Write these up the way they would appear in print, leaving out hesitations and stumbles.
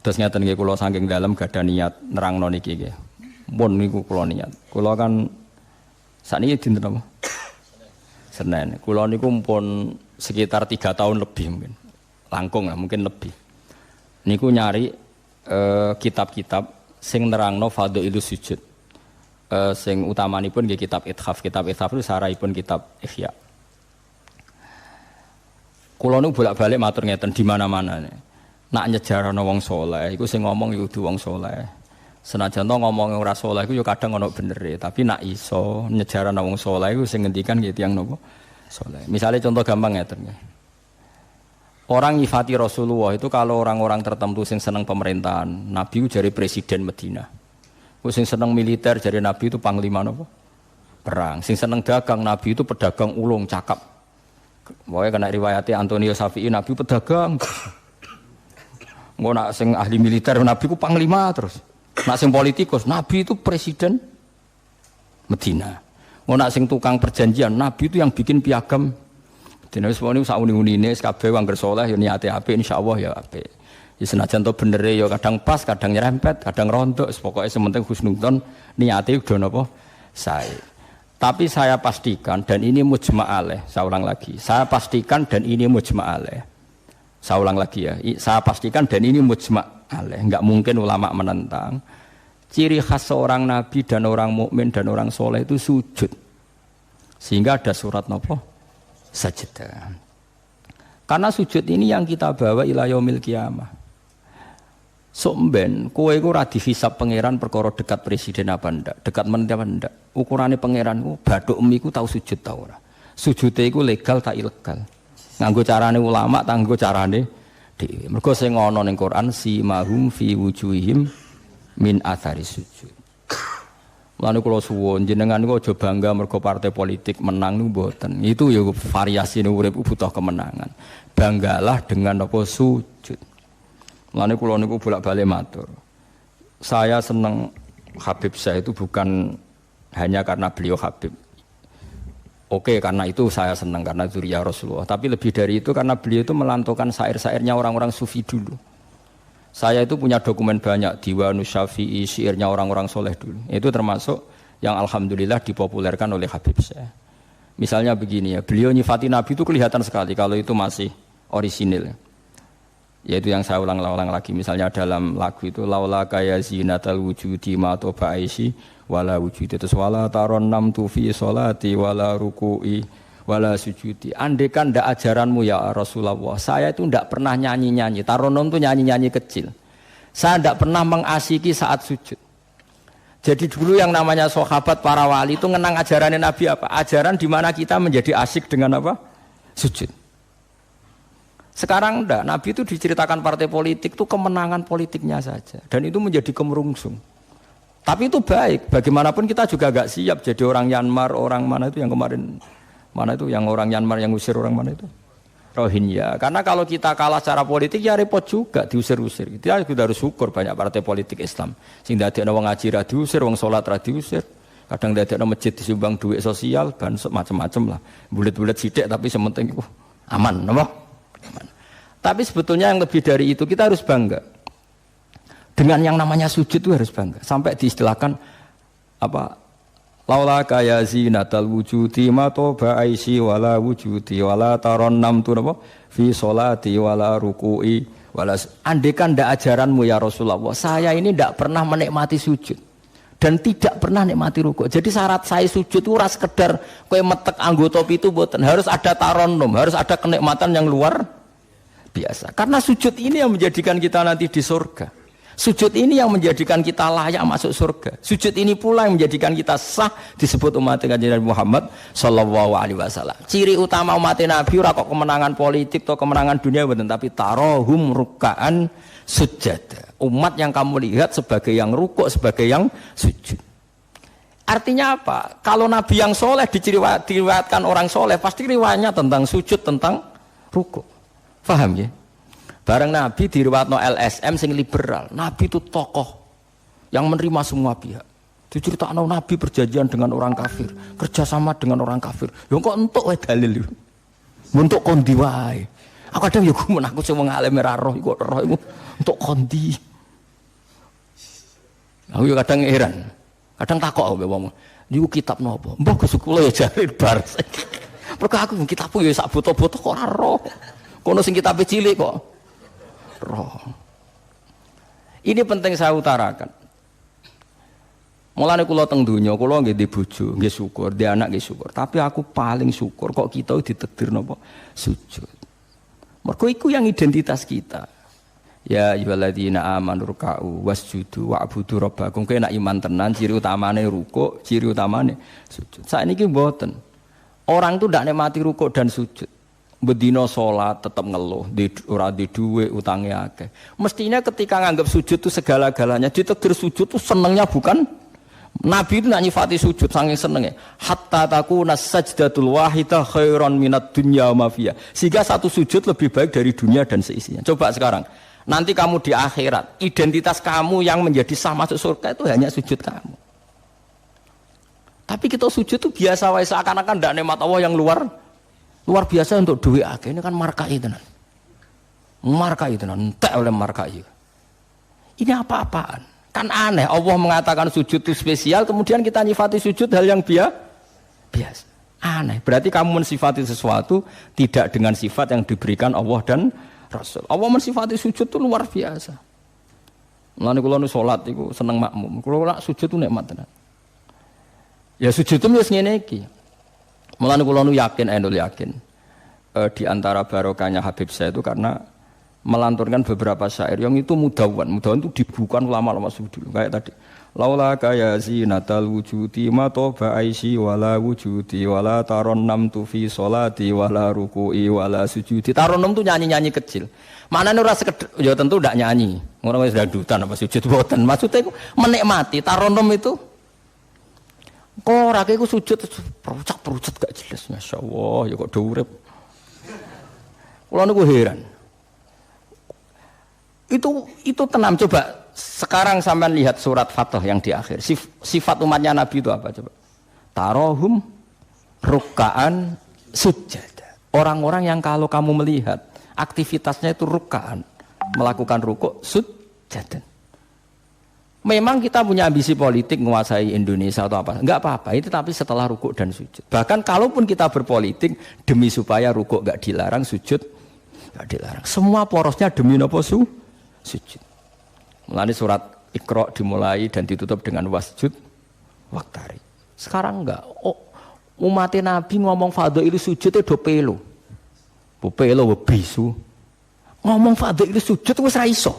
Terus ngeten nggih kula saking dalem gadah niat nerangno niki nggih. Mun niku kula niat. Kula kan sakniki dinten apa? Senin. Kula niku pun sekitar 3 tahun lebih mungkin. Langkung lah mungkin lebih. Niku nyari kitab-kitab sing nerangno fadhailus sujud. Sing utamanipun nggih kitab Ithaf. Kitab Ithaf itu sarahipun kitab Ihya. Kula niku bolak-balik matur ngeten di mana-mana. Nak nyejarano wong saleh iku sing ngomong ya kudu wong saleh. Senajan to ngomong ora saleh iku ya kadang ana benere, tapi nak iso nyejarano wong saleh iku sing ngendikan nggih tiyang napa saleh. Misale contoh gampang ngeten nggih. Orang nyifati Rasulullah itu kalau orang-orang tertentu sing seneng pemerintahan, Nabi itu jari presiden Medina. Sing seneng militer jari Nabi itu panglima napa? Perang. Sing seneng dagang Nabi itu pedagang ulung cakap. Pokoknya kena riwayatnya Antonio Safi'i Nabi pedagang. Engko nak sing ahli militer Nabi ku panglima terus. Nak sing politikus Nabi itu presiden Medina. Engko nak sing tukang perjanjian Nabi itu yang bikin piagam. Dene wis woni sak uni-unine kabeh wong saleh ya niate apik insyaallah ya apik. Ya senajan to benere ya kadang pas, kadang nyerempet, kadang rontok, pokoke sementing husnudzon niate udah napa sae. Tapi saya pastikan dan ini mujma' alaih, saya ulang lagi. Saya pastikan dan ini mujma' alaih. Saya ulang lagi ya. Saya pastikan dan ini mujma' alaih. Enggak mungkin ulama menentang. Ciri khas seorang nabi dan orang mukmin dan orang soleh itu sujud. Sehingga ada surat napa? Sajdah. Karena sujud ini yang kita bawa ila yaumil qiyamah. Somben, kowe iku ora dihisab pangeran perkara dekat presiden apa ndak, dekat menteri apa ndak. Ukurane pangeran ku bathuk emiku tau sujud ta ora. Sujude iku legal ta ilegal. Nganggo carane ulama ta nganggo carane dhewe. Mergo sing ana ning Quran si mahum fi wujuhihim min athari sujud. Mulane kula suwun jenengan niku aja bangga mergo partai politik menang niku mboten. Itu ya variasine urip butuh kemenangan. Banggalah dengan apa sujud. Mulane kula niku bolak-balik matur. Saya seneng Habib saya itu bukan hanya karena beliau Habib. Oke, karena itu saya senang karena dzurriyyah Rasulullah. Tapi lebih dari itu karena beliau itu melantaukan syair-syairnya orang-orang sufi dulu. Saya itu punya dokumen banyak Diwanus Syafi'i, syairnya orang-orang soleh dulu. Itu termasuk yang alhamdulillah dipopulerkan oleh Habib saya. Misalnya begini ya, beliau nyifati Nabi itu kelihatan sekali kalau itu masih orisinil. Yaitu yang saya ulang-ulang lagi. Misalnya dalam lagu itu laula kaya zinatal wujudi ma toba aisi wala wujudi terus wala taron nam tufi sholati wala ruku'i wala sujudi. Andekan ndak ajaranmu ya Rasulullah, saya itu ndak pernah nyanyi-nyanyi. Taronom itu nyanyi-nyanyi kecil. Saya ndak pernah mengasiki saat sujud. Jadi dulu yang namanya sahabat para wali itu ngenang ajarannya Nabi apa? Ajaran di mana kita menjadi asyik dengan apa? Sujud. Sekarang enggak, Nabi itu diceritakan partai politik itu kemenangan politiknya saja. Dan itu menjadi kemerungsung. Tapi itu baik, bagaimanapun kita juga agak siap jadi orang Myanmar, orang mana itu yang kemarin, mana itu yang orang Myanmar yang usir orang mana itu? Rohingya. Karena kalau kita kalah secara politik ya repot juga, diusir-usir. Kita harus syukur banyak partai politik Islam. Sing dadekno wong ngaji ra diusir, wong salat ra diusir. Kadang dadekno masjid disumbang duit sosial, ban macam-macam lah. Bulet-bulet sithik tapi sementing aman, napa? Tapi sebetulnya yang lebih dari itu kita harus bangga dengan yang namanya sujud itu harus bangga sampai diistilahkan apa laula kaya zinatal wujudi ma toba aisi wala wujudi wala taron nam tu apa fi sholati wala ruku'i wala andekan ndak ajaranmu ya Rasulullah saya ini ndak pernah menikmati sujud dan tidak pernah nikmati ruku'. Jadi syarat saya sujud itu ora sekedar kowe metek anggota pitu mboten, harus ada taronum, harus ada kenikmatan yang luar biasa. Karena sujud ini yang menjadikan kita nanti di surga. Sujud ini yang menjadikan kita layak masuk surga. Sujud ini pula yang menjadikan kita sah disebut umat Nabi Muhammad sallallahu alaihi wasallam. Ciri utama umat Nabi ora kok kemenangan politik atau kemenangan dunia mboten, tapi tarahum ruk'an sujud. Umat yang kamu lihat sebagai yang rukuk, sebagai yang sujud. Artinya apa? Kalau Nabi yang soleh diriwayatkan orang soleh, pasti riwayatnya tentang sujud, tentang rukuk. Paham ya? Bareng Nabi diriwayatno LSM sing liberal. Nabi itu tokoh yang menerima semua pihak. Diceritakan Nabi perjanjian dengan orang kafir, kerjasama dengan orang kafir. Ya kok entuk wae dalil. Untuk kondi wae. Aku kadang ya gumun aku sing wong alim ora roh iku roh iku untuk kondi. Aku yo kadang heran. Kadang takok mbek wong. Niku kitab napa? Mbah Gus kula ya jare bar. Mergo aku kitab yo sak foto-foto kok ora roh. Kono sing kitabe cilik kok roh. Ini penting saya utarakan. Mulane kula teng donya, kula nggih di bojo, nggih syukur, di anak nggih syukur. Tapi aku paling syukur kok kita ditakdir napa sujud. Mergo iku yang identitas kita. Ya ayyuhalladzina amanu ruk'u wasjudu wa'budu rabbakum. Kowe nek iman tenan ciri utamane rukuk, ciri utamane sujud. Saiki mboten. Orang tuh ndak nikmati rukuk dan sujud. Bedino sholat tetap ngeluh, ora di duwe utangnya akeh. Mestinya ketika nganggap sujud itu segala-galanya, ditakdir sujud itu senengnya bukan Nabi itu nak nyifati sujud saking senengnya. Hatta takuna sajdatul wahidah khairan minad dunya wa ma fiha. Sehingga satu sujud lebih baik dari dunia dan seisinya. Coba sekarang, nanti kamu di akhirat, identitas kamu yang menjadi sah masuk surga itu hanya sujud kamu. Tapi kita sujud itu biasa wae seakan-akan ndak nikmat Allah yang luar biasa untuk duit akeh. Ini kan markai tenan. Markai tenan, entek oleh markai. Ini apa-apaan? Kan aneh, Allah mengatakan sujud itu spesial, kemudian kita nyifati sujud hal yang biasa. Aneh, berarti kamu mensifati sesuatu tidak dengan sifat yang diberikan Allah dan Rasul. Allah mensifati sujud itu luar biasa. Mulane kula nu salat iku seneng makmum. Kula sujud itu nikmat tenan. Ya sujud itu wis ngene iki. Mulane kula nu yakin di antara barokahnya Habib saya itu karena melanturkan beberapa syair yang itu mudawwan itu dibukukan ulama-ulama dulu kayak tadi laula kaya zinatal wujudi ma toba aisi wala wujudi wala taronnam tu fi sholati wala ruku'i wala sujudi. Taronnom itu nyanyi-nyanyi kecil. Manane ora sekedar ya tentu ndak nyanyi. Ngono wis dangdutan apa sujud boten. Maksudnya menikmati taronnom itu kok ora iku sujud perucak gak jelas. Masyaallah ya kok do urip. Kula niku heran. Itu tenang. Coba sekarang sampean lihat surat Fatah yang di akhir. Sifat umatnya Nabi itu apa coba? Tarohum rukkaan sujud. Orang-orang yang kalau kamu melihat aktivitasnya itu rukkaan, melakukan rukuk sujud. Memang kita punya ambisi politik menguasai Indonesia atau apa? Enggak apa-apa. Itu tapi setelah rukuk dan sujud. Bahkan kalaupun kita berpolitik demi supaya rukuk enggak dilarang, sujud enggak dilarang. Semua porosnya demi napa sujud. Mulane surat Iqra dimulai dan ditutup dengan wasjud waktari. Sekarang enggak. Umat Nabi ngomong fadhail sujud do pelo. Pelo bisu. Ngomong fadhail sujud wis ra iso.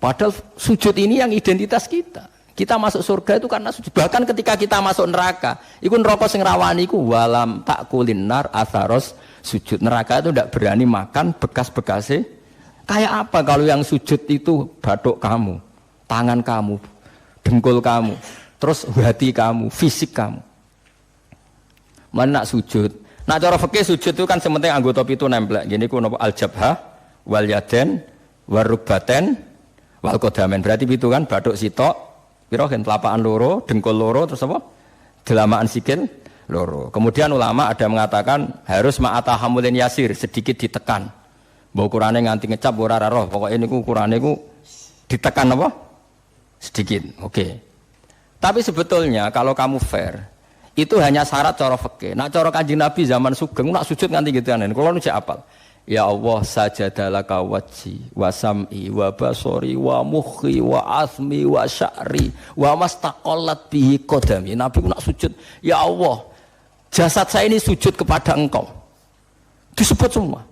Padahal sujud ini yang identitas kita. Kita masuk surga itu karena sujud. Bahkan ketika kita masuk neraka, iku neraka sing rawani iku walam takulin nar atharos sujud. Neraka itu tidak berani makan bekas-bekasnya. Kayak apa kalau yang sujud itu batuk kamu, tangan kamu, dengkul kamu, terus hati kamu, fisik kamu. Mana nak sujud? Nak cara fikih sujud itu kan sementing anggota pitu nempel. Gini ku napa al-jabhah wal yaden warubbaten wal qadamen. Berarti pitu kan batuk sitok, pira gen telapakan loro, dengkul loro, terus apa? Delamaan sikil loro. Kemudian ulama ada mengatakan harus ma'atahamulin yasir, sedikit ditekan. Bawa ukurane nganti ngecap ora roh, pokoknya niku ukurane ku ditekan apa? Sedikit. Oke. Tapi sebetulnya kalau kamu fair, itu hanya syarat cara fikih. Nak cara Kanjeng Nabi zaman sugeng nak sujud nganti gituan. Kalau nu cek apal. Ya Allah sajadalaka wajhi wa sam'i wa basori wa mukhi wa asmi wa sya'ri wa mastaqallat bihi qadami. Nabi nak sujud, ya Allah, jasad saya ini sujud kepada Engkau. Disebut semua.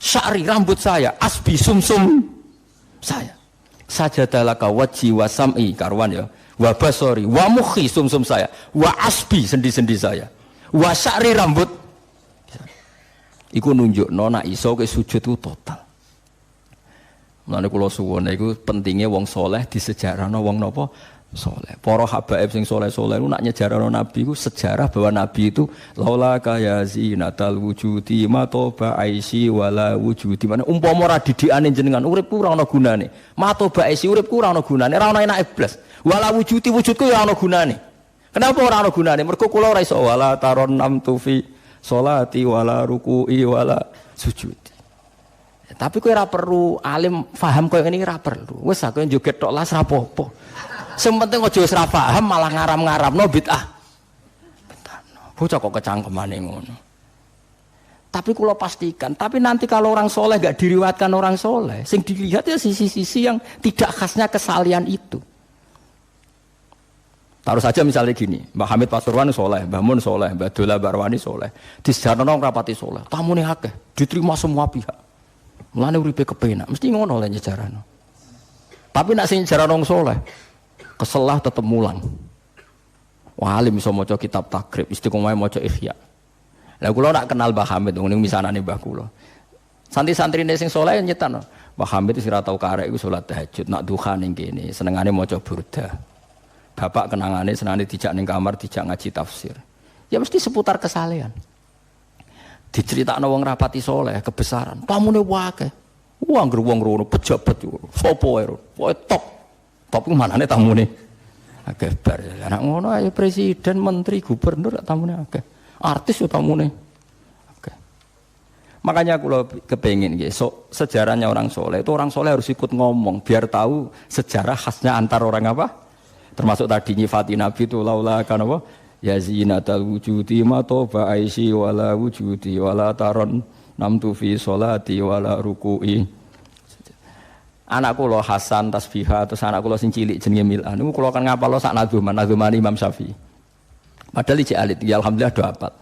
Sya'ri rambut saya, asbi sumsum saya. Sajadalaka wajhi wa sam'i karwan ya. Wa basori wa mukhi sumsum saya, wa asbi sendi-sendi saya. Wa sya'ri rambut. Iku nunjukno nek iso ke sujud itu total. Mulane kula suwun iku pentingnya wong saleh disejarahno wong napa saleh. Para habaib sing saleh-saleh niku nak nyejarahno Nabi iku sejarah bahwa Nabi itu laula kaya zinatal wujudi ma toba aisi wala wujudi. Mane umpama ora didikane jenengan uripku ora ana gunane. Ma toba aisi uripku ora ana gunane, ora ana enake blas. Wala wujudi wujudku ya ana gunane. Kenapa ora ana gunane? Mergo kula ora iso wala taron nam tufi sholati wala ruku'i wala sujudi. Tapi kowe ora perlu alim paham koyo ngene ora perlu. Wis aku joget tok las ra apa-apa. Sing penting aja wis ra paham malah ngaram-ngaramno bid'ah. Bocah kok kecangkemane ngono. Tapi kula pastikan, tapi nanti kalau orang soleh gak diriwayatkan orang soleh, sing dilihat ya sisi-sisi yang tidak khasnya kesalian itu. Taruh saja misalnya gini, Mbah Hamid Pasuruan soleh, Mbah Mun soleh, Mbah Dola Barwani soleh, di sejarah rapati soleh, tamu nih akeh, diterima semua pihak. Mulane uripe kepenak, mesti ngono lah nyejarano. Tapi nak sing sejarah nong soleh, keselah tetep mulang. Wah, alim iso maca kitab takrib, istiqomah maca ihya. Lah kula nak kenal Mbah Hamid ning misanane Mbah kula. Santri-santrine sing saleh nyetan. Mbah Hamid wis ora tau karek iku salat tahajud, nak duha ning kene, senengane maca burda. Bapak kenangane senengane dijak ning kamar, dijak ngaji tafsir. Ya mesti seputar kesalehan. Diceritakno wong rapati saleh kebesaran. Tamune akeh. Wong wong rono pejabat yo. Sopo wae ro. Pokoke top. Top ku manane tamune. Akeh bar. Lah ngono ae presiden, menteri, gubernur tamune akeh. Artis utamune. Oke. Makanya kalau kepengen so, sejarahnya orang soleh itu orang soleh harus ikut ngomong biar tahu sejarah khasnya antar orang apa. Termasuk tadi nyifati Nabi itu laula kan apa? Ya zinatal wujudi ma toba aisi wala wujudi wala taron namtu fi sholati wala ruku'i. Anak kula Hasan tasbihah terus anak kula sing cilik jenenge Milan niku kula kan ngapal sak nadzuman Imam Syafi'i. Padahal ijek alit, ya alhamdulillah do hafal.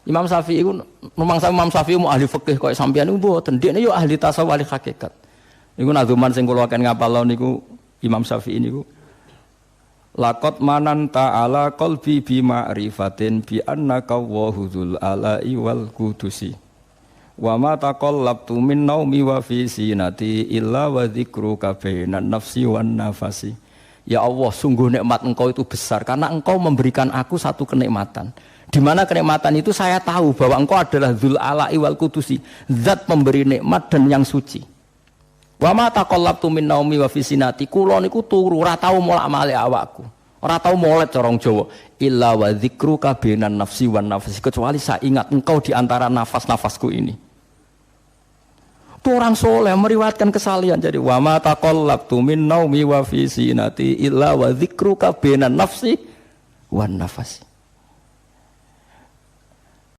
Imam Syafi'i iku rumangsa Imam Syafi'i mu ahli fikih kok sampeyan niku mboten, dekne yo ahli tasawuf ahli hakikat. Niku nadzuman sing kula akan ngapal niku Imam Syafi'i niku. Laqad mananta ala qalbi bi ma'rifatin bi annaka wahudul ala'i wal qudusi. Wa ma taqallabtu min naumi wa fi sinati illa wa dzikruka bainan nafsi wan nafasi. Ya Allah, sungguh nikmat engkau itu besar karena engkau memberikan aku satu kenikmatan. Di mana kenikmatan itu saya tahu bahwa engkau adalah Dzul Ala'i wal Qudusi, zat pemberi nikmat dan yang suci. Wa ma taqallabtu min naumi wa fi sinati, kula niku turu ora tau molak-malik awakku. Ora tau molet corong Jawa. Illa wa dzikruka bainan nafsi wan nafsi, kecuali saya ingat engkau di antara nafas-nafasku ini. Orang soleh meriwayatkan kesalian jadi wa ma taqallabtu min naumi wa fi sinati illa wa dzikruka bainan nafsi wan nafasi.